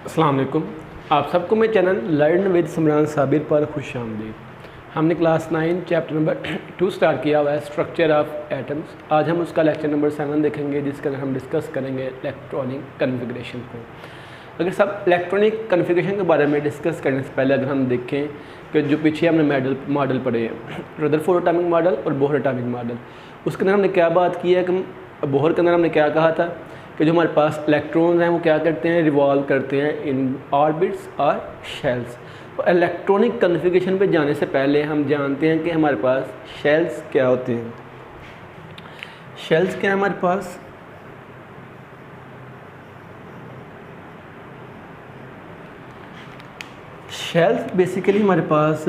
अस्सलाम वालेकुम। आप सबको मैं channel learn with Simran Sabir पर खुश आमदीद। हमने क्लास 9 चैप्टर नंबर 2 स्टार्ट किया हुआ है, स्ट्रक्चर ऑफ एटम्स। आज हम उसका लेक्चर नंबर 7 देखेंगे, जिसके अंदर हम डिस्कस करेंगे इलेक्ट्रॉनिक कन्फिग्रेशन को। अगर सब इलेक्ट्रॉनिक कन्फिग्रेशन के बारे में डिस्कस करने से पहले अगर हम देखें कि जो पीछे हमने मॉडल पढ़े हैं, रदरफोर्ड एटॉमिक मॉडल और बोहर एटॉमिक मॉडल, उसके अंदर हमने क्या बात की है कि बोहर के अंदर हमने क्या कहा था कि जो हमारे पास इलेक्ट्रॉन्स हैं वो क्या करते हैं, रिवॉल्व करते हैं इन ऑर्बिट्स और शेल्स। तो इलेक्ट्रॉनिक कन्फिग्रेशन पे जाने से पहले हम जानते हैं कि हमारे पास शेल्स क्या होते हैं। शेल्स क्या है हमारे पास? शेल्स बेसिकली हमारे पास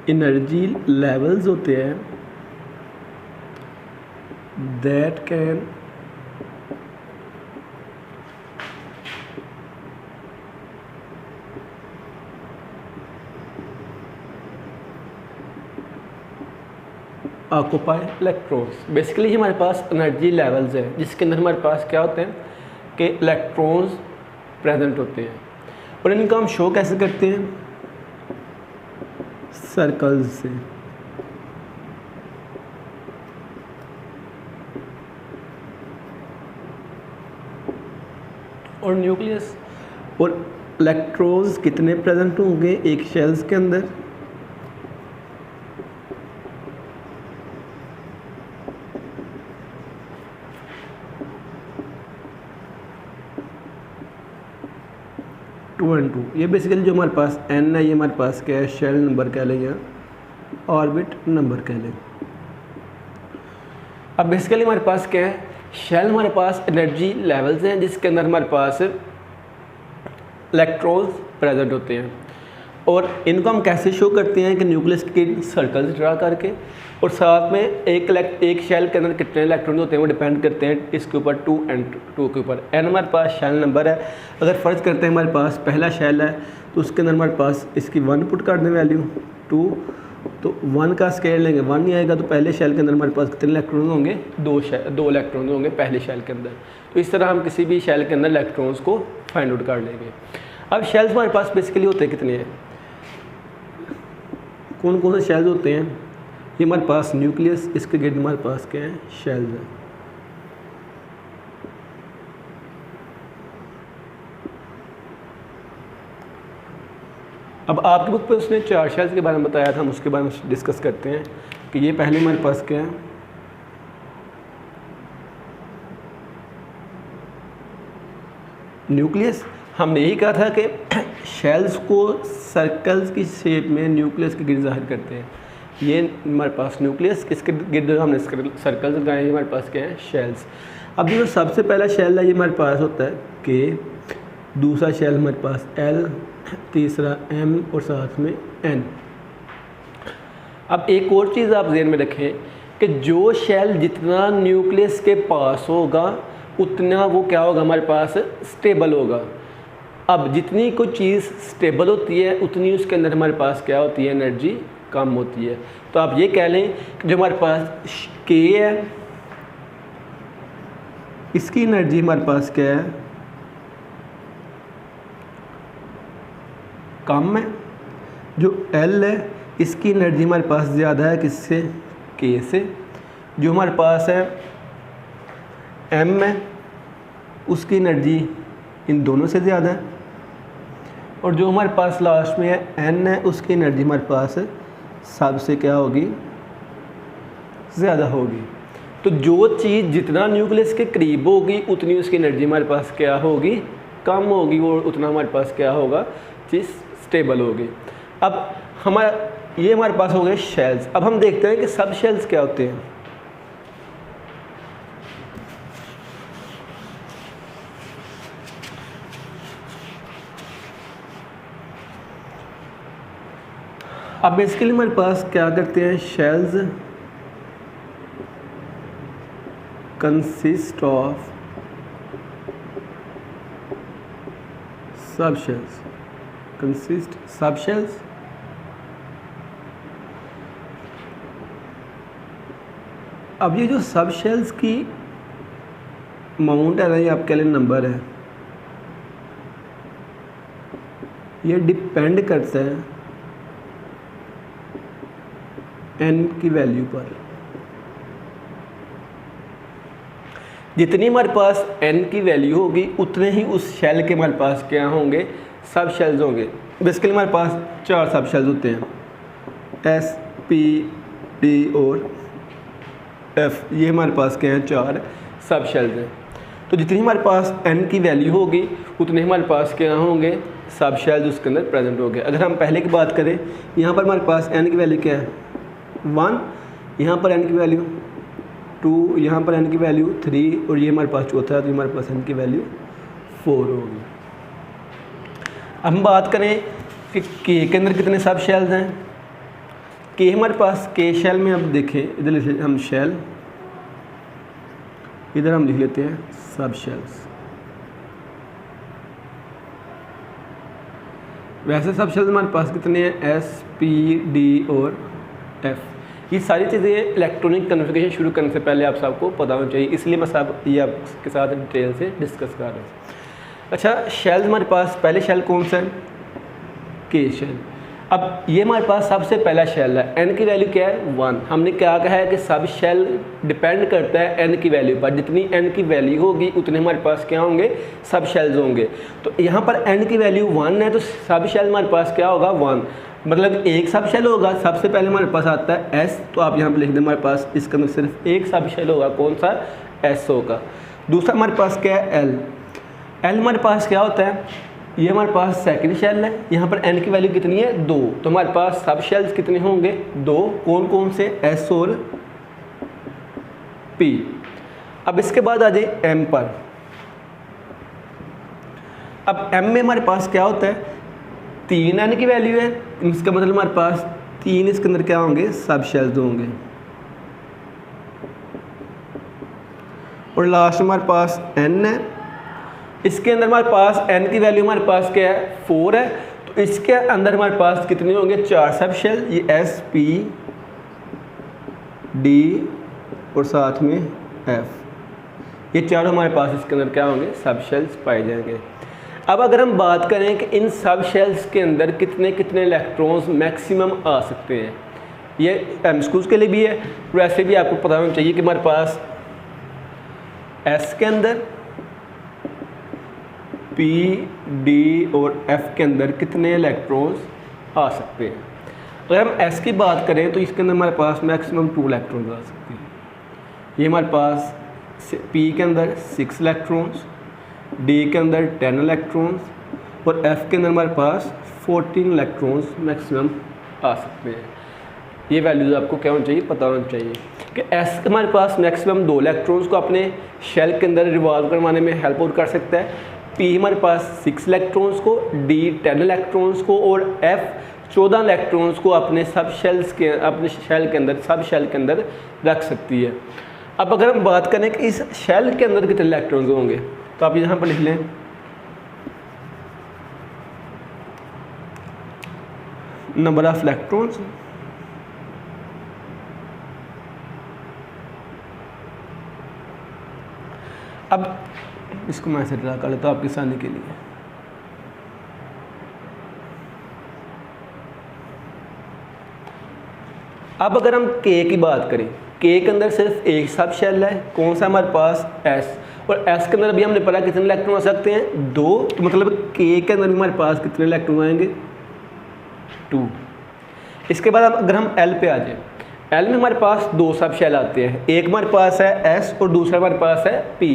एनर्जी लेवल्स होते हैं that can occupy electrons. Basically हमारे पास एनर्जी लेवल्स है जिसके अंदर हमारे पास क्या होते हैं कि इलेक्ट्रॉन्स प्रेजेंट होते हैं, और इनका हम शो कैसे करते हैं? सर्कल्स से। और न्यूक्लियस और इलेक्ट्रॉन्स कितने प्रेजेंट होंगे एक शेल्स के अंदर? Two and two. ये बेसिकली जो हमारे पास n है, ये हमारे पास क्या है? शेल नंबर कह लें या ऑर्बिट नंबर कह लें। अब बेसिकली हमारे पास क्या है? शेल हमारे पास एनर्जी लेवल्स हैं जिसके अंदर हमारे पास इलेक्ट्रॉन्स प्रेजेंट होते हैं, और इनको हम कैसे शो करते हैं कि न्यूक्लियस के सर्कल्स ड्रा करके, और साथ में एक शेल के अंदर कितने इलेक्ट्रॉन होते हैं वो डिपेंड करते हैं इसके ऊपर 2 and 2 के ऊपर। n हमारे पास शेल नंबर है। अगर फ़र्ज़ करते हैं हमारे पास पहला शेल है तो उसके अंदर हमारे पास इसकी 1 पुट कर दें वैल्यू 2, तो 1 का स्केल लेंगे 1 नहीं आएगा, तो पहले शेल के अंदर हमारे पास कितने इलेक्ट्रॉन होंगे? 2 इलेक्ट्रॉन होंगे पहले शेल के अंदर। तो इस तरह हम किसी भी शेल के अंदर इलेक्ट्रॉन्स को फाइंड आउट कर लेंगे। अब शेल्स हमारे पास बेसिकली होते हैं कितने हैं? कौन कौन से शेल्स होते हैं? ये हमारे पास न्यूक्लियस, इसके गिर्द हमारे पास क्या है? शेल्स हैं। अब आपकी बुक पे उसने 4 शेल्स के बारे में बताया था, हम उसके बारे में डिस्कस करते हैं कि ये पहले हमारे पास क्या है? न्यूक्लियस। हमने यही कहा था कि शेल्स को सर्कल्स की शेप में न्यूक्लियस के गिर्द ज़ाहिर करते हैं। ये हमारे पास न्यूक्लियस, इसके गिर्द हमने सर्कल्स लगाए, हमारे पास क्या है? शेल्स। अब जो सबसे पहला शेल है ये हमारे पास होता है K, दूसरा शेल हमारे पास L, तीसरा M और साथ में N। अब एक और चीज़ आप ज़हन में रखें कि जो शेल जितना न्यूक्लियस के पास होगा उतना वो क्या होगा? हमारे पास स्टेबल होगा। अब जितनी कोई चीज़ स्टेबल होती है उतनी उसके अंदर हमारे पास क्या होती है? एनर्जी कम होती है। तो आप ये कह लें कि जो हमारे पास K है इसकी एनर्जी हमारे पास क्या है? कम है। जो L है इसकी एनर्जी हमारे पास ज़्यादा है, किससे? K से। जो हमारे पास है M है उसकी एनर्जी इन दोनों से ज़्यादा है, और जो हमारे पास लास्ट में है N है उसकी एनर्जी हमारे पास सबसे क्या होगी? ज़्यादा होगी। तो जो चीज़ जितना न्यूक्लियस के करीब होगी उतनी उसकी एनर्जी हमारे पास क्या होगी? कम होगी, और उतना हमारे पास क्या होगा? चीज़ स्टेबल होगी। अब ये हमारे पास हो गए शेल्स। अब हम देखते हैं कि सब शेल्स क्या होते हैं। अब बेसिकली हमारे पास क्या करते हैं? शेल्स कंसिस्ट ऑफ सब शेल्स। अब ये जो सब शेल्स की अमाउंट है ना, ये आपके लिए नंबर है, ये डिपेंड करता है n की वैल्यू पर। जितनी हमारे पास n की वैल्यू होगी उतने ही उस शेल के हमारे पास क्या होंगे, सब शेल्स होंगे। बेसिकली हमारे पास 4 सब शेल्स होते हैं, S, P, D और F, ये हमारे पास क्या हैं, 4 सब शेल्स हैं। तो जितनी हमारे पास n की वैल्यू होगी उतने हमारे पास क्या होंगे, सब शेल्स उसके अंदर प्रेजेंट होंगे। अगर हम पहले की बात करें, यहाँ पर हमारे पास n की वैल्यू क्या है, 1, यहाँ पर n की वैल्यू 2, यहाँ पर n की वैल्यू 3 और ये हमारे पास चौथा है, तो हमारे पास n की वैल्यू 4 होगी। अब हम बात करें कि k के अंदर कितने सब शेल्स हैं। k हमारे पास k शेल में, अब देखें इधर लिख हम शेल, इधर हम लिख लेते हैं सब शेल्स। वैसे सब शेल्स हमारे पास कितने हैं, S, P, D और F। ये सारी चीज़ें इलेक्ट्रॉनिक कन्फिगरेशन शुरू करने से पहले आप सबको पता होना चाहिए, इसलिए मैं सब ये आपके साथ डिटेल से डिस्कस कर रहा हूँ। अच्छा, शेल्स हमारे पास, पहले शेल कौन सा है, K शेल। अब ये हमारे पास सबसे पहला शेल है, n की वैल्यू क्या है, 1। हमने क्या कहा है कि सब शेल डिपेंड करता है n की वैल्यू पर, जितनी n की वैल्यू होगी उतने हमारे पास क्या होंगे, सब शेल्स होंगे। तो यहाँ पर n की वैल्यू 1 है तो सब शेल हमारे पास क्या होगा, 1, मतलब एक सब शेल होगा। सबसे पहले हमारे पास आता है S, तो आप यहाँ पर लिख दें हमारे पास इसके अंदर सिर्फ एक सब शेल होगा, कौन सा, S होगा। दूसरा हमारे पास क्या है, L हमारे पास क्या होता है, ये हमारे पास सेकंड शेल है, यहाँ पर n की वैल्यू कितनी है, 2, तो हमारे पास सब शेल्स कितने होंगे, 2, कौन कौन से, S और P। अब इसके बाद आ जाए M पर। अब M में हमारे पास क्या होता है, 3 n की वैल्यू है, इसका मतलब हमारे पास 3 इसके अंदर क्या होंगे, सब शेल्स होंगे। और लास्ट हमारे पास n है, इसके अंदर हमारे पास n की वैल्यू हमारे पास क्या है, 4 है, तो इसके अंदर हमारे पास कितने होंगे, 4 सब शेल, ये S, P, D और साथ में F, ये चारों हमारे पास इसके अंदर क्या होंगे, सब शेल्स पाए जाएंगे। अब अगर हम बात करें कि इन सब शेल्स के अंदर कितने कितने इलेक्ट्रॉन्स मैक्सिमम आ सकते हैं, ये एमसीक्यूज के लिए भी है, वैसे भी आपको पता होना चाहिए कि हमारे पास S के अंदर, P, D और F के अंदर कितने इलेक्ट्रॉन्स आ सकते हैं। अगर हम S की बात करें तो इसके अंदर हमारे पास मैक्सिमम 2 इलेक्ट्रॉन्स आ सकते हैं। ये हमारे पास P के अंदर 6 इलेक्ट्रॉन्स, D के अंदर 10 इलेक्ट्रॉन्स और F के अंदर हमारे पास 14 इलेक्ट्रॉन्स मैक्सिमम आ सकते हैं। ये वैल्यूज़ आपको क्या होना चाहिए, पता होना चाहिए कि S हमारे पास मैक्सिमम 2 इलेक्ट्रॉन्स को अपने शेल के अंदर रिवॉल्व करवाने में हेल्प आउट कर सकता है, P हमारे पास 6 इलेक्ट्रॉन्स को, D 10 इलेक्ट्रॉन्स को और F 14 इलेक्ट्रॉन्स को अपने सब शेल्स के, अपने शेल के अंदर, सब शेल के अंदर रख सकती है। अब अगर हम बात करें कि इस शेल के अंदर कितने इलेक्ट्रॉन्स होंगे, तो आप यहाँ पर लिख लें नंबर ऑफ इलेक्ट्रॉन्स अब इसको मैं ऐसे ड्रा कर लेता हूँ आपके सामने के लिए। अब अगर हम K की बात करें, K के अंदर सिर्फ एक सब शेल है, कौन सा हमारे पास, S, और S के अंदर अभी हमने पढ़ा कितने इलेक्ट्रॉन आ सकते हैं, 2, तो मतलब K के अंदर हमारे पास कितने इलेक्ट्रॉन आएंगे, 2। इसके बाद अगर हम L पे आ जाए, L में हमारे पास 2 सब शेल आते हैं, एक हमारे पास है S और दूसरा हमारे पास है P।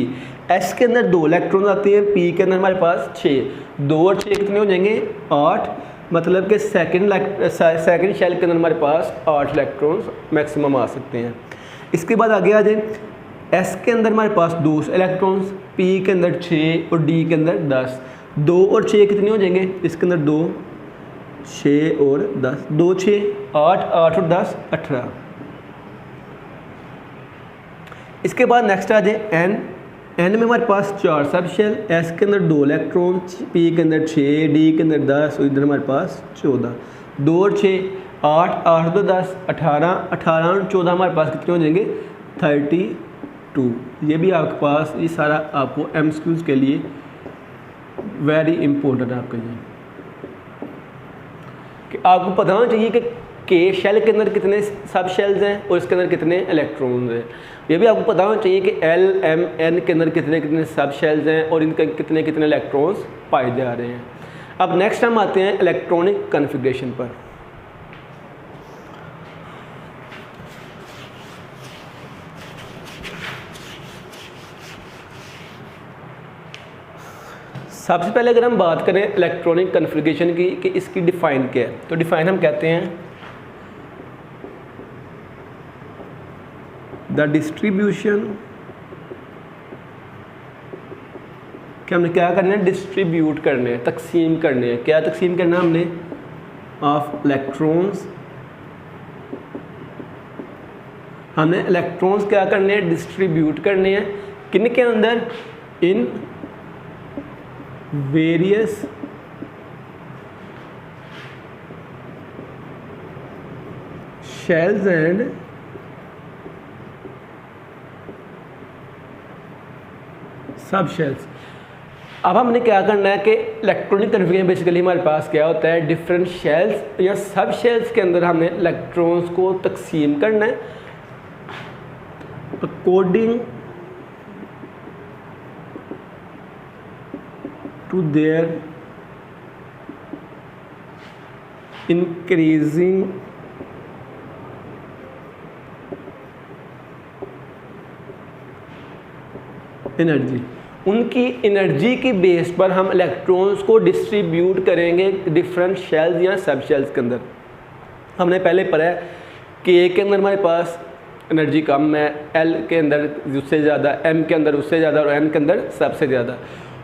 S के अंदर 2 इलेक्ट्रॉन आते हैं, P के अंदर हमारे पास 6, 2 और 6 कितने हो जाएंगे, 8, मतलब कि सेकंड शेल के अंदर हमारे पास 8 इलेक्ट्रॉन्स मैक्सिमम आ सकते हैं। इसके बाद आगे आ जाए, S के अंदर हमारे पास 2 इलेक्ट्रॉन्स, P के अंदर 6 और D के अंदर 10, 2 और 6 कितने हो जाएंगे, इसके अंदर 2, 6 और 10, 2 6 8, 8 और 10 18। इसके बाद नेक्स्ट आ जाए N में हमारे पास 4 सब शेल, S के अंदर 2 इलेक्ट्रॉन, P के अंदर 6, D के अंदर 10 और इधर हमारे पास 14, 2 और 6 8, 8 तो 10 18, 18 और 14 हमारे पास कितने हो जाएंगे, 2। ये भी आपके पास, ये सारा आपको MCQs के लिए वेरी इंपॉर्टेंट है आपका ये, कि आपको पता होना चाहिए कि शेल के अंदर कितने सब शेल्स हैं और इसके अंदर कितने इलेक्ट्रॉन्स हैं। ये भी आपको पता होना चाहिए कि LMN के अंदर कितने कितने सब शेल्स हैं और इनके कितने कितने इलेक्ट्रॉन्स पाए जा रहे हैं। अब नेक्स्ट हम आते हैं इलेक्ट्रॉनिक कॉन्फ़िगरेशन पर। सबसे पहले अगर हम बात करें इलेक्ट्रॉनिक कॉन्फ़िगरेशन की कि इसकी डिफ़ाइन क्या है, तो डिफ़ाइन हम कहते हैं द डिस्ट्रीब्यूशन, कि हमने क्या करना है, डिस्ट्रीब्यूट करने हैं, तकसीम करने हैं। क्या तकसीम करना है हमने, ऑफ इलेक्ट्रॉन्स, हमने इलेक्ट्रॉन्स क्या करने हैं, डिस्ट्रीब्यूट करने हैं। किन के अंदर, इन वेरियस शेल्स एंड सब शेल्स। अब हमने क्या करना है कि इलेक्ट्रॉनिक कन्फिगरेशन बेसिकली हमारे पास क्या होता है, डिफरेंट शेल्स या सब शेल्स के अंदर हमने इलेक्ट्रॉन्स को तकसीम करना है according to their increasing energy. उनकी एनर्जी की बेस पर हम इलेक्ट्रॉन्स को डिस्ट्रीब्यूट करेंगे डिफरेंट शेल्स या सब शेल्स के अंदर। हमने पहले पढ़ा है कि ए के अंदर हमारे पास एनर्जी कम है, एल के अंदर उससे ज़्यादा, एम के अंदर उससे ज़्यादा और एन के अंदर सबसे ज़्यादा।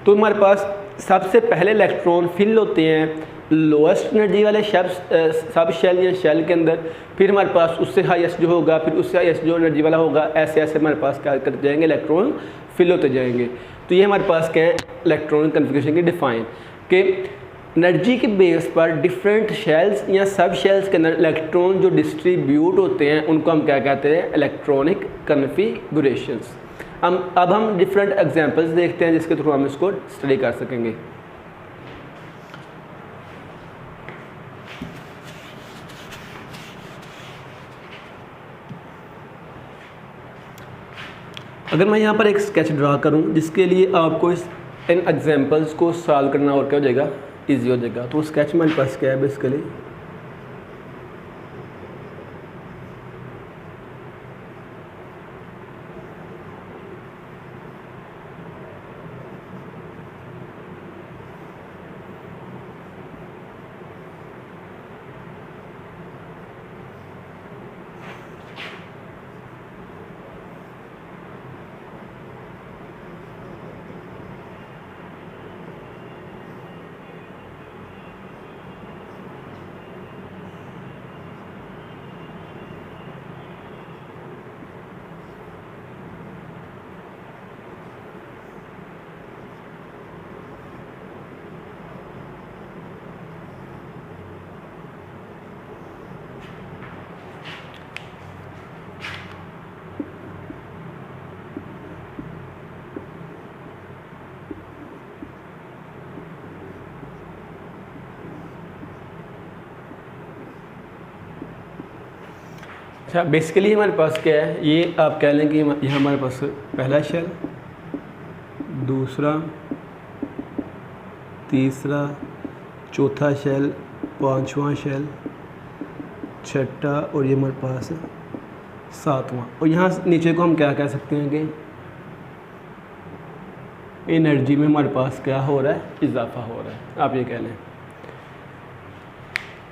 तो हमारे पास सबसे पहले इलेक्ट्रॉन फिल होते हैं लोएस्ट एनर्जी वाले सब शेल या शेल के अंदर, फिर हमारे पास उससे हाईएस्ट जो होगा, फिर उससे हाईएस्ट जो एनर्जी वाला होगा, ऐसे ऐसे हमारे पास क्या करते जाएंगे, इलेक्ट्रॉन फिल होते जाएंगे। तो ये हमारे पास क्या है, इलेक्ट्रॉनिक कॉन्फ़िगरेशन की डिफ़ाइन कि एनर्जी के बेस पर डिफरेंट शेल्स या सब शेल्स के अंदर इलेक्ट्रॉन जो डिस्ट्रीब्यूट होते हैं उनको हम क्या कहते हैं, इलेक्ट्रॉनिक कॉन्फ़िगरेशंस। अब हम डिफरेंट एग्जांपल्स देखते हैं जिसके थ्रू हम इसको स्टडी कर सकेंगे। अगर मैं यहाँ पर एक स्केच ड्रा करूँ जिसके लिए आपको इन एग्जांपल्स को सॉल्व करना और क्या हो जाएगा, ईजी हो जाएगा। तो स्केच मेरे पास क्या है बेसिकली, अच्छा बेसिकली हमारे पास क्या है, ये आप कह लें कि ये हमारे पास पहला शेल, दूसरा, तीसरा, चौथा शेल, पांचवा शेल, छठा और ये हमारे पास सातवां। और यहाँ नीचे को हम क्या कह सकते हैं कि एनर्जी में हमारे पास क्या हो रहा है, इजाफा हो रहा है, आप ये कह लें।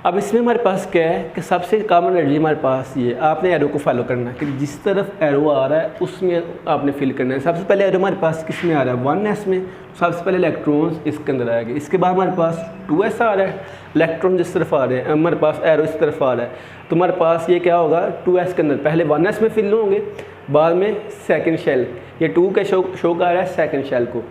अब इसमें हमारे पास क्या है कि सबसे कम एनर्जी हमारे पास ये, आपने एरो को फॉलो करना है कि जिस तरफ एरो आ रहा है उसमें आपने फिल करना है। सबसे पहले एरो हमारे पास किस में आ रहा है, 1s में, सबसे पहले इलेक्ट्रॉन्स इसके अंदर आएंगे। इसके बाद हमारे पास 2s आ रहा है, इलेक्ट्रॉन जिस तरफ आ रहे हैं, हमारे पास एरो इस तरफ आ रहा है, तो हमारे पास ये क्या होगा, 2s के अंदर पहले 1s में फिल होंगे, बाद में सेकेंड शेल, ये 2 का शो कर रहा है सेकेंड शेल को,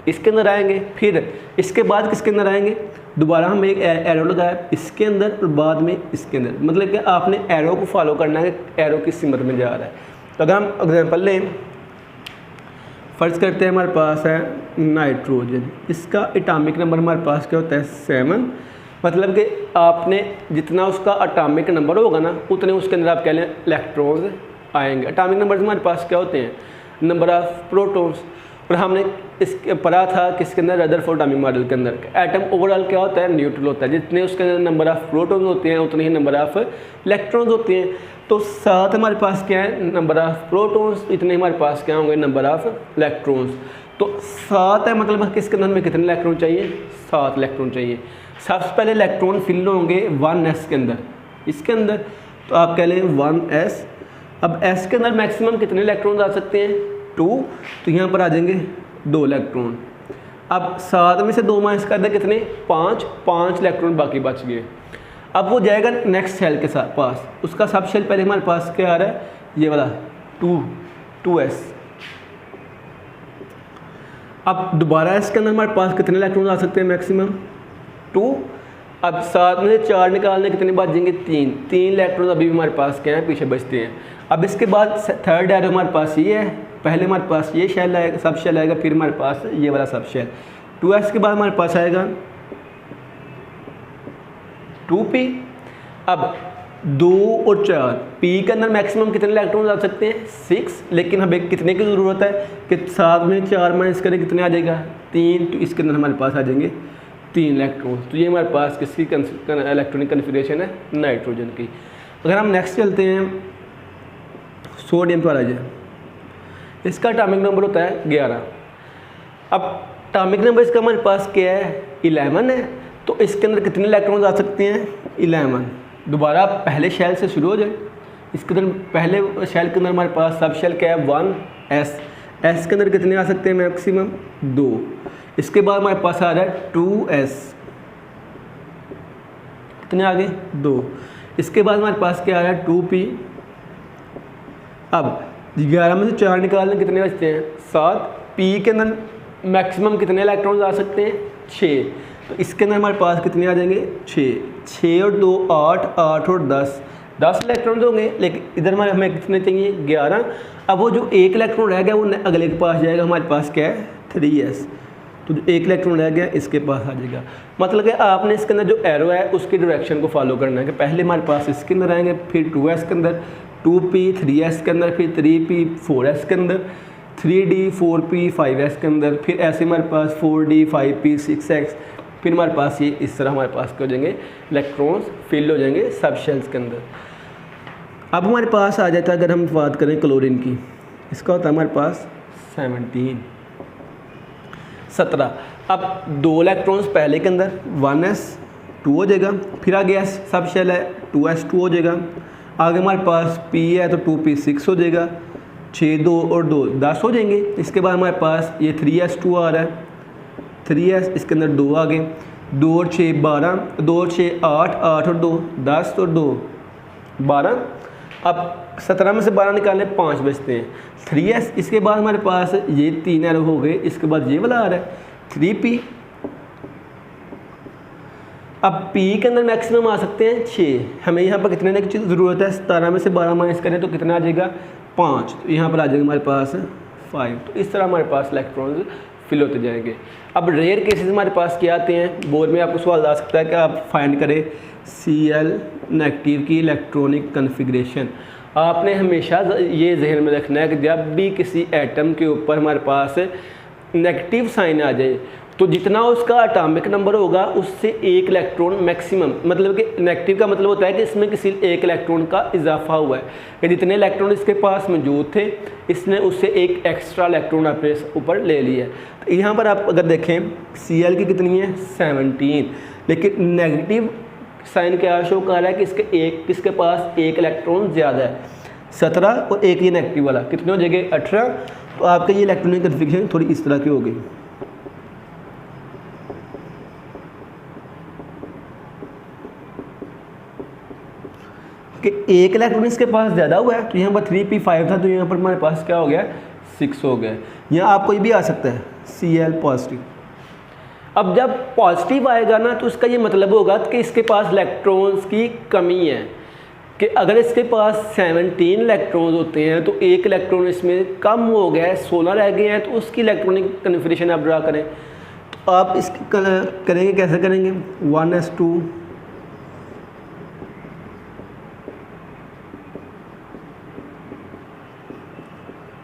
इसके अंदर आएंगे, फिर इसके बाद किसके अंदर आएंगे, दोबारा हम एक एरो लगाया इसके अंदर और बाद में इसके अंदर। मतलब कि आपने एरो को फॉलो करना है कि एरो किस सिमत में जा रहा है। तो अगर हम एग्जांपल लें फ़र्ज़ करते हैं हमारे पास है नाइट्रोजन, इसका एटॉमिक नंबर हमारे पास क्या होता है 7। मतलब कि आपने जितना उसका एटॉमिक नंबर होगा ना उतने उसके अंदर आप कह लें इलेक्ट्रॉन्स आएंगे। एटॉमिक नंबर हमारे पास क्या होते हैं, नंबर ऑफ प्रोटॉन्स। और हमने इसके पढ़ा था किसके अंदर, रदरफोर्ड एटॉमिक मॉडल के अंदर एटम ओवरऑल क्या होता है, न्यूट्रल होता है। जितने उसके अंदर नंबर ऑफ प्रोटॉन्स होते हैं उतने ही नंबर ऑफ इलेक्ट्रॉन्स होते हैं। तो 7 हमारे पास क्या है, नंबर ऑफ प्रोटॉन्स, इतने हमारे पास क्या होंगे, नंबर ऑफ इलेक्ट्रॉन्स। तो 7 है मतलब किसके अंदर में कितने इलेक्ट्रॉन चाहिए, 7 इलेक्ट्रॉन चाहिए। सबसे पहले इलेक्ट्रॉन फिल होंगे 1s के अंदर, इसके अंदर तो आप कह लें 1s। अब s के अंदर मैक्सिमम कितने इलेक्ट्रॉन आ सकते हैं, 2, तो यहाँ पर आ जाएंगे 2 इलेक्ट्रॉन। अब 7 में से 2 माइनस कर दें कितने, 5 इलेक्ट्रॉन बाकी बच गए। अब वो जाएगा नेक्स्ट शेल के साथ पास, उसका सब शेल पहले हमारे पास क्या आ रहा है, ये वाला 2s। अब दोबारा इसके अंदर हमारे पास कितने इलेक्ट्रॉन आ सकते हैं, मैक्सिमम 2। अब 7 में से 4 निकालने कितने बचेंगे, 3 इलेक्ट्रॉन अभी भी हमारे पास क्या है, पीछे बचते हैं। अब इसके बाद थर्ड एरो हमारे पास ये है, पहले हमारे पास ये शेल आएगा, सब शेल आएगा, फिर हमारे पास ये वाला सब शेल। 2s के बाद हमारे पास आएगा 2p। अब 2 और 4, p के अंदर मैक्सिमम कितने इलेक्ट्रॉन आ सकते हैं, 6। लेकिन हमें कितने की ज़रूरत है कि 7 में 4 माइनस करें कितने आ जाएगा, 3। तो इसके अंदर हमारे पास आ जाएंगे 3 इलेक्ट्रॉन। तो ये हमारे पास किसकी इलेक्ट्रॉनिक कन्फिगरेशन है, नाइट्रोजन की। अगर हम नेक्स्ट चलते हैं सोडियम पर आ जाए, इसका एटॉमिक नंबर होता है 11। अब एटॉमिक नंबर इसका हमारे पास क्या है, 11 है। तो इसके अंदर कितने इलेक्ट्रॉन आ सकते हैं, 11। दोबारा पहले शेल से शुरू हो जाए, इसके अंदर पहले शेल के अंदर हमारे पास सब शेल क्या है, 1s के अंदर कितने आ सकते हैं, मैक्सिमम 2। इसके बाद हमारे पास आ रहा है 2s, कितने आ गए, 2। इसके बाद हमारे पास क्या आ रहा है, 2p। अब 11 में से 4 निकालने कितने बचते हैं, 7। p के अंदर मैक्सिमम कितने इलेक्ट्रॉन्स आ सकते हैं, 6। तो इसके अंदर हमारे पास कितने आ जाएंगे, 6 और 2 8 और 10 इलेक्ट्रॉन्स होंगे। लेकिन इधर हमें कितने चाहिए, 11। अब वो जो 1 इलेक्ट्रॉन रह गया वो अगले के पास जाएगा, हमारे पास क्या है, 3s। तो जो 1 इलेक्ट्रॉन रह गया इसके पास आ जाएगा। मतलब कि आपने इसके अंदर जो एरो है उसकी डायरेक्शन को फॉलो करना है कि पहले हमारे पास इसके अंदर आएंगे, फिर 2s के अंदर, 2p 3s के अंदर, फिर 3p 4s के अंदर, 3d 4p 5s के अंदर, फिर ऐसे हमारे पास 4d 5p 6x, फिर हमारे पास ये इस तरह हमारे पास क्या हो जाएंगे, इलेक्ट्रॉन्स फिल हो जाएंगे सब शेल्स के अंदर। अब हमारे पास आ जाता है, अगर हम बात करें क्लोरीन की, इसका होता है हमारे पास 17। अब 2 इलेक्ट्रॉन्स पहले के अंदर, 1s 2 हो जाएगा, फिर आगे s सब शेल है 2s 2 हो जाएगा। आगे हमारे पास p है तो 2p 6 हो जाएगा, 6 2 और 2 10 हो जाएंगे। इसके बाद हमारे पास ये 3s 2 आ रहा है, 3s इसके अंदर 2 आ गए, 2 और 6 12, 2 और 6 8, 8 और 2 10 और 2 12। अब 17 में से 12 निकालने 5 बचते हैं, 3s। इसके बाद हमारे पास ये 3 एरो हो गए, इसके बाद ये वाला आ रहा है 3p। अब p के अंदर मैक्सिमम आ सकते हैं 6। हमें यहाँ पर कितने की ज़रूरत है, 17 में से 12 माइनस करें तो कितना आ जाएगा, 5। तो यहाँ पर आ जाएगा हमारे पास 5। तो इस तरह हमारे पास इलेक्ट्रॉन्स फिल होते जाएंगे। अब रेयर केसेस हमारे पास क्या आते हैं, बोर्ड में आपको सवाल आ सकता है कि आप फाइंड करें Cl नेगेटिव की इलेक्ट्रॉनिक कन्फिग्रेशन। आपने हमेशा ये जहन में रखना है कि जब भी किसी एटम के ऊपर हमारे पास नेगेटिव साइन आ जाए तो जितना उसका एटॉमिक नंबर होगा उससे 1 इलेक्ट्रॉन मैक्सिमम, मतलब कि नेगेटिव का मतलब होता है कि इसमें किसी 1 इलेक्ट्रॉन का इजाफा हुआ है कि जितने इलेक्ट्रॉन इसके पास मौजूद थे इसने उससे 1 एक्स्ट्रा इलेक्ट्रॉन अपने ऊपर ले लिया है। तो यहाँ पर आप अगर देखें Cl की कितनी है 17, लेकिन नेगेटिव साइन क्या शो कर रहा है कि किसके पास 1 इलेक्ट्रॉन ज़्यादा है, 17 और 1 ये नेगेटिव वाला कितने हो जाएंगे 18। तो आपका ये इलेक्ट्रॉनिक कन्फिग्रेशन थोड़ी इस तरह की हो गई कि 1 इलेक्ट्रॉन इसके पास ज़्यादा हुआ है। तो यहाँ पर 3p5 था तो यहाँ पर हमारे पास क्या हो गया 6 हो गया। यहाँ आपको ये भी आ सकता है Cl पॉजिटिव। अब जब पॉजिटिव आएगा ना तो इसका ये मतलब होगा कि इसके पास इलेक्ट्रॉन्स की कमी है। कि अगर इसके पास 17 इलेक्ट्रॉन्स होते हैं तो एक इलेक्ट्रॉन इसमें कम हो गया है, 16 रह गए हैं, तो उसकी इलेक्ट्रॉनिक कन्फिग्रेशन आप ड्रा करें। तो आप इसकी करेंगे, कैसे करेंगे, 1s2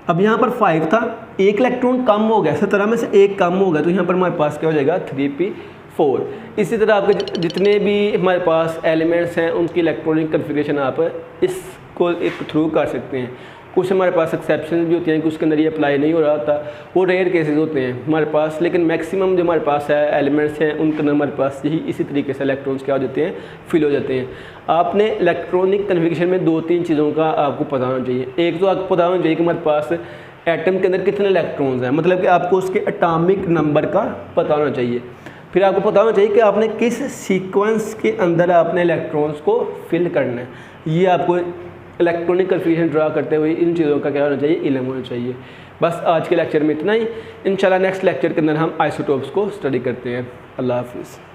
अब यहाँ पर 5 था, एक इलेक्ट्रॉन कम हो गया, 17 में से एक कम हो गया, तो यहाँ पर हमारे पास क्या हो जाएगा 3p4। इसी तरह आपके जितने भी हमारे पास एलिमेंट्स हैं उनकी इलेक्ट्रॉनिक कन्फिग्रेशन आप इसको एक थ्रू कर सकते हैं। कुछ हमारे पास एक्सेप्शन भी होती हैं कि उसके अंदर ये अप्लाई नहीं हो रहा होता, वो रेयर केसेस होते हैं हमारे पास, लेकिन मैक्सिमम जो हमारे पास है एलिमेंट्स हैं उनके अंदर हमारे पास यही इसी तरीके से इलेक्ट्रॉन्स क्या हो जाते हैं, फिल हो जाते हैं। आपने इलेक्ट्रॉनिक कन्फिग्रेशन में 2-3 चीज़ों का आपको पता होना चाहिए। एक तो आपको पता होना चाहिए कि हमारे पास एटम के अंदर कितने इलेक्ट्रॉन्स हैं, मतलब कि आपको उसके एटॉमिक नंबर का पता होना चाहिए। फिर आपको पता होना चाहिए कि आपने किस सीक्वेंस के अंदर आपने इलेक्ट्रॉन्स को फिल करना है। ये आपको इलेक्ट्रॉनिक कन्फिग्रेशन ड्रा करते हुए इन चीज़ों का क्या होना चाहिए, इल्म होना चाहिए। बस आज के लेक्चर में इतना ही। इंशाल्लाह नेक्स्ट लेक्चर के अंदर हम आइसोटोप्स को स्टडी करते हैं। अल्लाह हाफिज़।